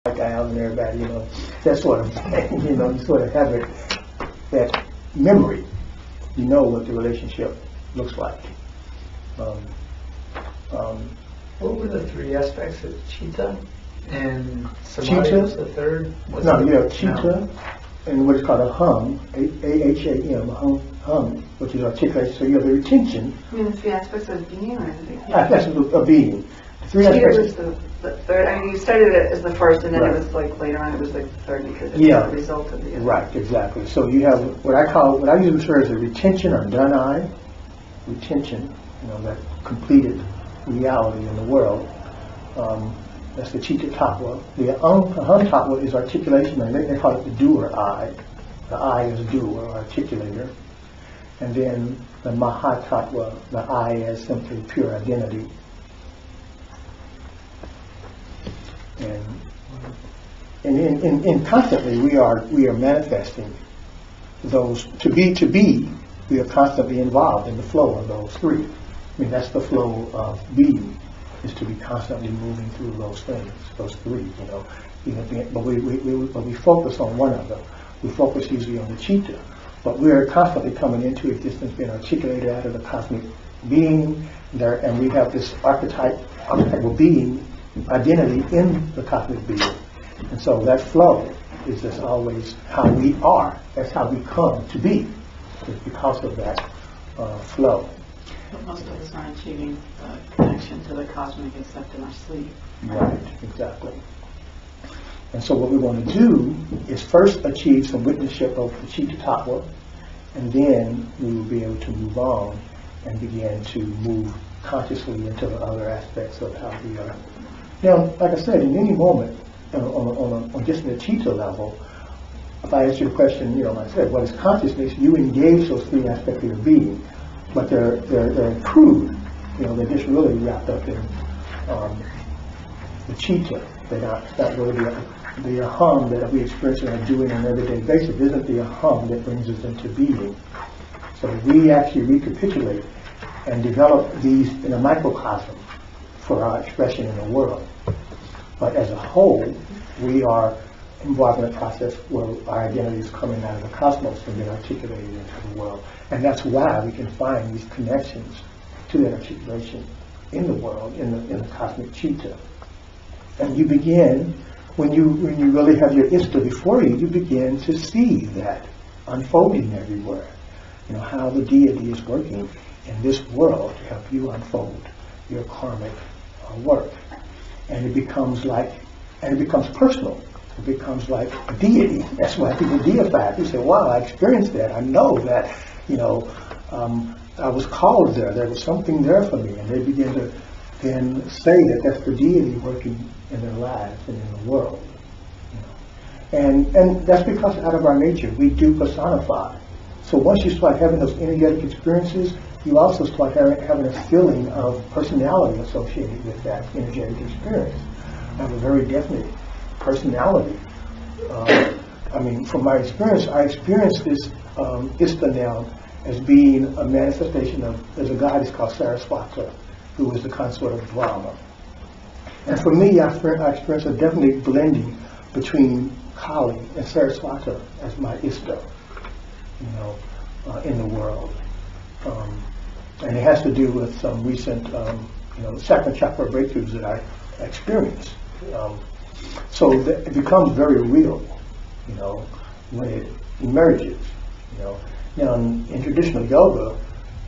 guy out and everybody, that sort of thing, you sort of have that memory. You know what the relationship looks like. What were the three aspects of Chitta? And Samadhi was the third? Chitta, and what is called a hum, A-H-A-M, hum, which is articulation. So you have the retention. You mean the three aspects of being or anything? Aspects of being. The three Chitta aspects. was the third. I mean, you started it as the first, and then Right. it was like later on it was like the third because it was the result of the other. Right, exactly. So you have what I use refer as a retention or done retention, that completed reality in the world. That's the Chitta Tattva. The Aham Tattva is articulation, and they call it the doer eye. The eye is doer, articulator. And then the Maha Tattva, the I is simply pure identity. And constantly we are manifesting those to be. We are constantly involved in the flow of those three. I mean, that's the flow of being, is to be constantly moving through those things, those three. But we focus on one of them. We focus usually on the Chitta, but we are constantly coming into existence, being articulated out of the cosmic being there, and we have this archetypal being identity in the cosmic being. And so that flow is just always how we are. That's how we come to be. It's because of that flow. But most of us aren't achieving the connection to the cosmic except in our sleep. Right, exactly. And so what we want to do is first achieve some witnessship of the Chitta Tattva, and then we will be able to move on and begin to move consciously into the other aspects of how we are. Now, like I said, in any moment, on just the Chitta level, if I answer the question, like I said, what is consciousness? You engage those three aspects of your being, but they're crude. They're just really wrapped up in the Chitta. They're not really the aham that we experience and are doing on an everyday basis. Isn't the aham that brings us into being. So we actually recapitulate and develop these in a microcosm for our expression in the world. But as a whole, we are involved in a process where our identity is coming out of the cosmos and being articulated into the world. And that's why we can find these connections to that articulation in the world, in the cosmic Chitta. And you begin, when you really have your Ista before you, you begin to see that unfolding everywhere. How the deity is working in this world to help you unfold your karmic work. And it becomes personal. It becomes like a deity. That's why people deify it. You say, wow, I experienced that. I know that, I was called there. There was something there for me. And they begin to then say that that's the deity working in their lives and in the world. And that's because out of our nature, we do personify. So once you start having those energetic experiences, you also start having a feeling of personality associated with that energetic experience. I have a very definite personality. From my experience, I experience this Ista now as being a manifestation of, there's a goddess called Saraswata, who is the consort of Brahma. And for me, I experience a definite blending between Kali and Saraswata as my Ista, in the world. And it has to do with some recent, sacral chakra breakthroughs that I experienced. So it becomes very real, when it emerges, Now, in traditional yoga,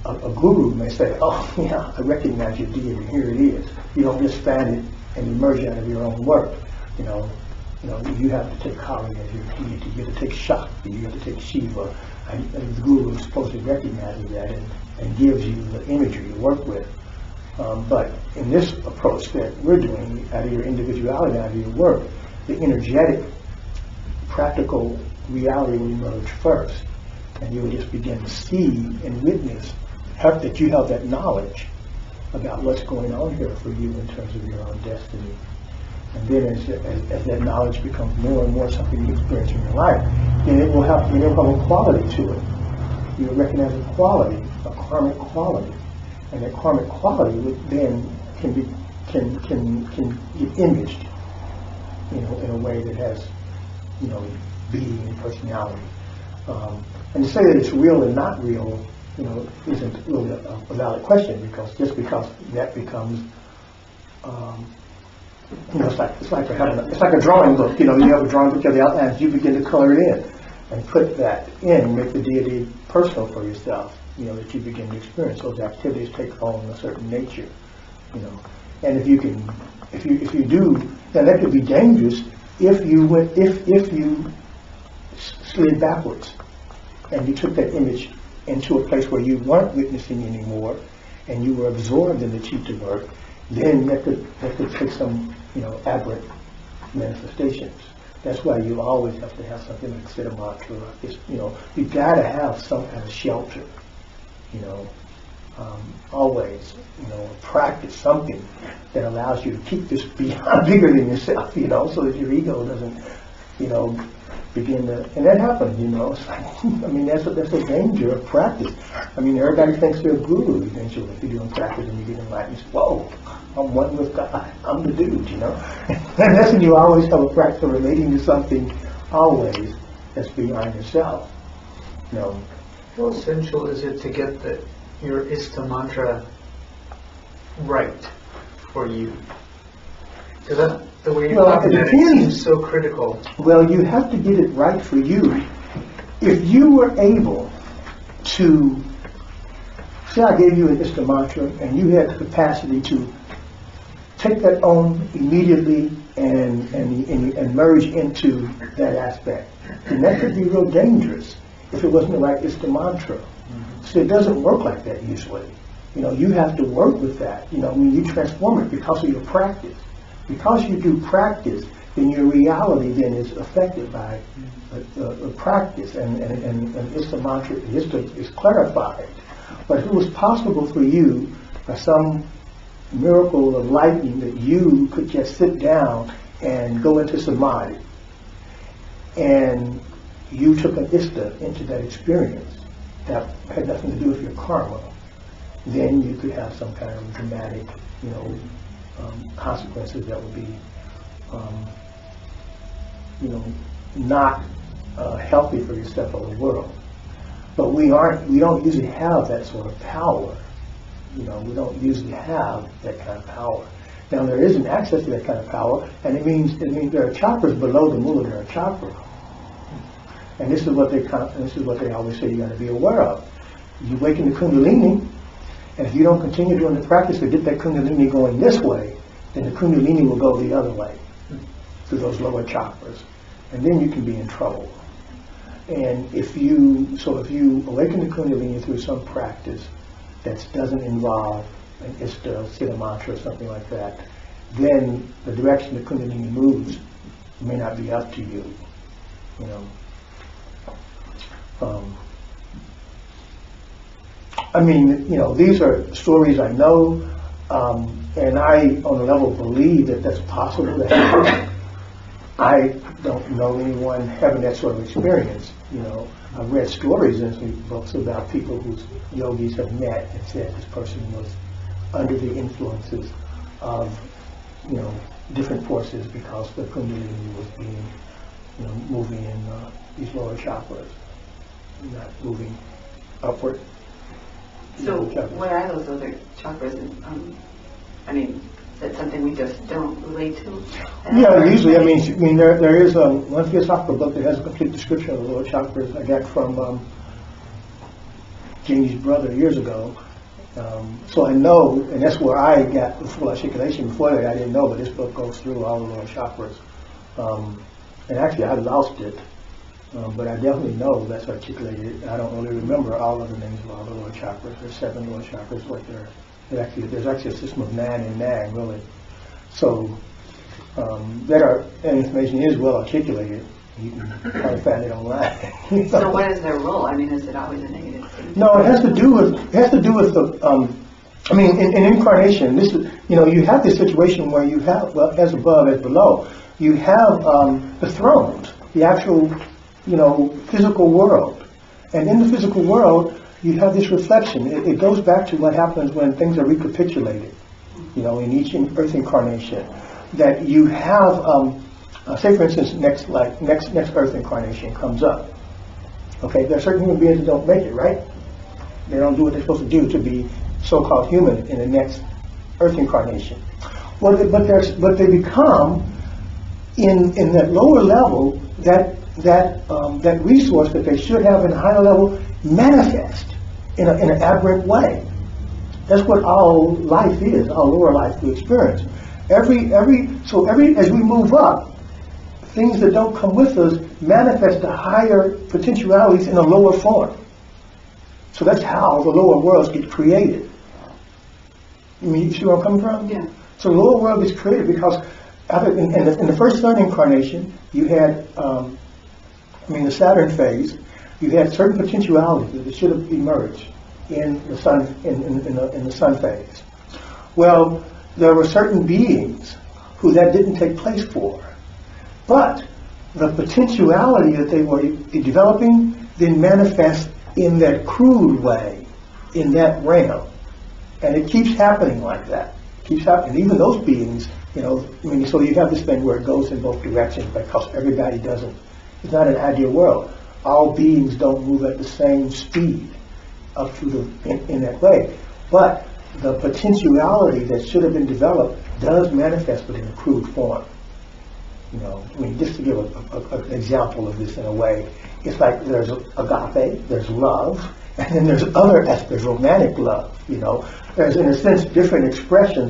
a guru may say, oh, yeah, I recognize your deity, here it is. You don't just find it and emerge out of your own work, you have to take Kali as your deity, you have to take Shakti, you have to take Shiva, and the guru is supposed to recognize that and gives you the imagery to work with. But in this approach that we're doing, out of your individuality, out of your work, the energetic, practical reality will emerge first. And you will just begin to see and witness that you have that knowledge about what's going on here for you in terms of your own destiny. And then as that knowledge becomes more and more something you experience in your life, then it will have a quality to it. You will recognize a quality, a karmic quality. And that karmic quality then can get imaged in a way that has, being and personality. And to say that it's real and not real, isn't really a valid question, because just because that becomes, it's like a drawing book. You have a drawing book, you have the outlines, you begin to color it in and put that in, make the deity personal for yourself. That you begin to experience. Those activities take on a certain nature. And if you do, then that could be dangerous if you slid backwards and you took that image into a place where you weren't witnessing anymore and you were absorbed in the chitta work. Then that could take some aberrant manifestations. That's why you always have to have something like Siddha mantra. You got to have some kind of shelter. Always, practice something that allows you to keep this beyond bigger than yourself, so that your ego doesn't, begin to, and that happens, it's like, that's a danger of practice. Everybody thinks they're a guru eventually. If you're doing practice and you get enlightened, you say, whoa, I'm one with God, I'm the dude, And that's when you always have a practice of relating to something always that's beyond yourself, How essential is it to get your Ista mantra right for you? Because the way you're talking about it seems so critical. Well, you have to get it right for you. If you were able to, say I gave you an Ista mantra and you had the capacity to take that on immediately and merge into that aspect, then that could be real dangerous if it wasn't the right Ista mantra. So it doesn't work like that usually. You have to work with that. You transform it because of your practice. Because you do practice, then your reality then is affected by practice, and Ista mantra is clarified. But if it was possible for you, by some miracle of lightning, that you could just sit down and go into Samadhi, and you took an Ista into that experience that had nothing to do with your karma, then you could have some kind of dramatic, consequences that would be, not healthy for yourself or the world. But we don't usually have that sort of power. We don't usually have that kind of power. Now there is an access to that kind of power, and it means there are chakras below the Muladhara chakra. And this is what they always say you got to be aware of. You awaken the Kundalini, and if you don't continue doing the practice to get that Kundalini going this way, then the Kundalini will go the other way through those lower chakras, and then you can be in trouble. And if you awaken the Kundalini through some practice that doesn't involve an Ista, Siddha mantra, or something like that, then the direction the Kundalini moves may not be up to you. These are stories I know, and I, on a level, believe that that's possible to happen. I don't know anyone having that sort of experience. I've read stories in some books about people whose yogis have met and said this person was under the influences of, different forces because the Kundalini was being, moving in these lower chakras, not moving upward. So what are those other chakras? Is that something we just don't relate to? Yeah, usually. There is one Theosophical book that has a complete description of the lower chakras. I got from Jamie's brother years ago. So I know, and that's where I got the full articulation. Before that, I didn't know, but this book goes through all the lower chakras. And actually, I lost it. But I definitely know that's articulated. I don't really remember all of the names of all the lower chakras. There's 7 lower chakras, there's actually a system of 9 and 9, really. So that information is well articulated. You can probably find it online. So what is their role? Is it always a negative thing? No, it has to do with the. In incarnation, this is you have this situation where you have as above as below. You have the thrones, the actual physical world, and in the physical world you have this reflection. It goes back to what happens when things are recapitulated, in each earth incarnation, that you have Say for instance, next Earth incarnation comes up. Okay, there are certain human beings that don't make it, right? They don't do what they're supposed to do to be so-called human in the next Earth incarnation. Well, but they become in that lower level that resource that they should have in a higher level manifest in an aberrant way. That's what all life is, all lower life we experience. As we move up, things that don't come with us manifest the higher potentialities in a lower form. So that's how the lower worlds get created. You see where I'm coming from? Yeah. So the lower world gets created because in the first Sun incarnation, you had, the Saturn phase, you had certain potentialities that should have emerged in the Sun in the Sun phase. Well, there were certain beings who that didn't take place for, but the potentiality that they were developing then manifests in that crude way, in that realm, and it keeps happening like that. It keeps happening. Even those beings, so you have this thing where it goes in both directions because everybody doesn't. It's not an ideal world. All beings don't move at the same speed up through in that way, but the potentiality that should have been developed does manifest but in a crude form. Just to give an example of this in a way, it's like there's agape, there's love, and then there's other aspects, romantic love. There's in a sense different expressions